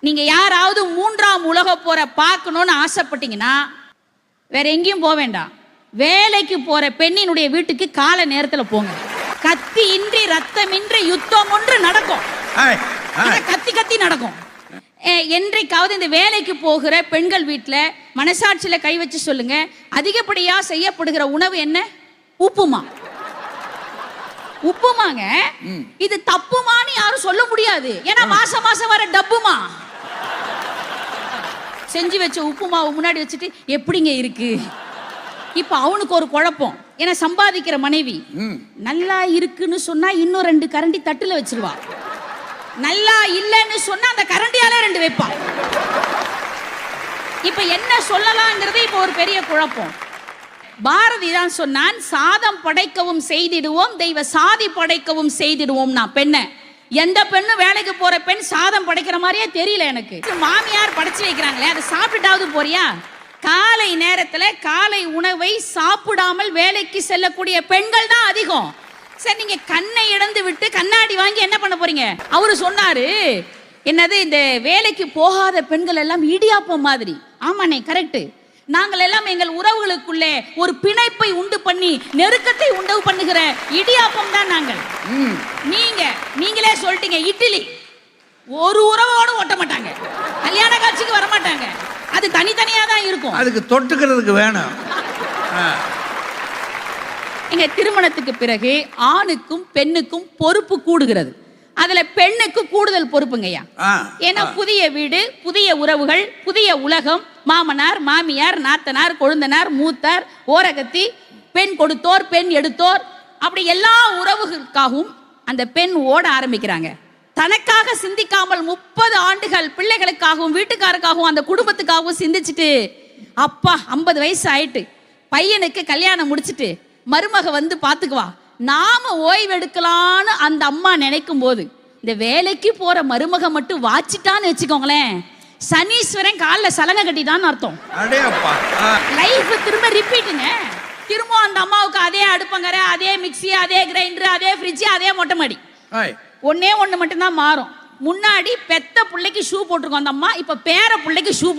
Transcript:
நீங்க யாராவது மூன்றாம் உலக போற பார்க்கணும்னு ஆசைப்பட்டீங்கன்னா வேற எங்கேயும் போக வேண்டாம், வேலைக்கு போற பெண்ணினுடைய வீட்டுக்கு கால நேரத்துல போங்க. கத்தி இன்றி ரத்தமின்றி யுத்தம் ஒன்று நடக்கும். கத்தி கத்தி நடக்கும். என்றைக்காவது இந்த வேலைக்கு போகிற பெண்கள் வீட்டுல மனசாட்சியில கை வச்சு சொல்லுங்க, அதிகப்படியா செய்யப்படுகிற உணவு என்ன? உப்புமா. உப்புமாங்க. இது தப்புமான்னு யாரும் சொல்ல முடியாது, ஏன்னா மாசம் மாசம் வர டப்புமா. செஞ்சு வச்ச உப்புமாவை முன்னாடி வச்சுட்டு எப்படிங்க இருக்கு? இப்ப அவனுக்கு ஒரு குழப்பம், ஏன்னா சம்பாதிக்கிற மனைவி நல்லா இருக்குன்னு சொன்னா இன்னும் 2 கரண்டி தட்டுல வச்சிருவா, நல்லா இல்லைன்னு சொன்னா அந்த கரண்டியால 2 வைப்பான். இப்ப என்ன சொல்லலாங்கிறது இப்ப ஒரு பெரிய குழப்பம். பாரதி தான் சொன்னான், சாதம் படைக்கவும் செய்திடுவோம், தெய்வ சாதி படைக்கவும் செய்திடுவோம். நான் பெண்ண எந்த பெண்ணும் வேலைக்கு போற பெண் சாதம் படைக்கிற மாதிரியே தெரியல எனக்கு. மாமியார் படைச்சு வைக்கிறாங்களே, அதை சாப்பிட்டுட்டாவது போறியா? காலை நேரத்துல காலை உணவை சாப்பிடாமல் வேலைக்கு செல்லக்கூடிய பெண்கள் தான் அதிகம். சரி, நீங்க கண்ணை இழந்து விட்டு கண்ணாடி வாங்கி என்ன பண்ண போறீங்க? அவரு சொன்னாரு, என்னது இந்த வேலைக்கு போகாத பெண்கள் எல்லாம் இடியாப்பம் மாதிரி. ஆமாண்ணே, கரெக்ட். நாங்கள் எல்லாம் எங்கள் உறவுகளுக்குள்ளே ஒரு பிணைப்பை உண்டு பண்ணி நெருக்கத்தை உண்டு பண்ணுகிற இடியாப்பம் தான் நாங்கள். நீங்களே சொல்லிட்டீங்க, இட்லி ஒரு உறவோடு ஓட்ட மாட்டாங்க, கல்யாண காட்சிக்கு வர மாட்டாங்க, அது தனித்தனியா தான் இருக்கும், அதுக்கு தொட்டுக்கிறதுக்கு வேணும். இங்க திருமணத்துக்கு பிறகு ஆணுக்கும் பெண்ணுக்கும் பொறுப்பு கூடுகிறது. அதுல பெண்ணுக்கு கூடுதல் பொறுப்புங்கய்யா. ஏன்னா புதிய வீடு, புதிய உறவுகள், புதிய உலகம், மாமனார் மாமியார் நாத்தனார் கொழுந்தனார் மூத்தார் ஓரகத்தி, பெண் கொடுத்தோர் பெண் எடுத்தோர், அப்படி எல்லா உறவுகளுக்காகவும் அந்த பெண் ஓட ஆரம்பிக்கிறாங்க. தனக்காக சிந்திக்காமல் 30 ஆண்டுகள் பிள்ளைகளுக்காகவும் வீட்டுக்காரருக்காகவும் அந்த குடும்பத்துக்காகவும் சிந்திச்சுட்டு, அப்பா 50 வயசு ஆயிட்டு பையனுக்கு கல்யாணம் முடிச்சுட்டு மருமக வந்து பாத்துக்குவா, நாம ஓய்வு எடுக்கலான்னு அந்த அம்மா நினைக்கும் போது இந்த வேலைக்கு போற மருமக மட்டும் வாச்சிட்டான்னு வச்சுக்கோங்களேன், சனீஸ்வரன் காலில் சலங்கை கட்டிட்டான்னு அர்த்தம். லைஃப் திரும்ப ரிப்பீட்டுங்க. திரும்ப அந்த அம்மாவுக்கு அதே அடுப்பங்கரை, அதே மிக்சி, அதே கிரைண்டர், அதே ஃப்ரிட்ஜ், அதே மொட்டை மாடி. ஒண்ணே ஒண்ணு மட்டும்தான் மாறும். முன்னாடி பெத்த பிள்ளைக்கு ஷூ போட்டிருக்கோம் அந்த அம்மா, இப்ப பேர பிள்ளைக்கு ஷூ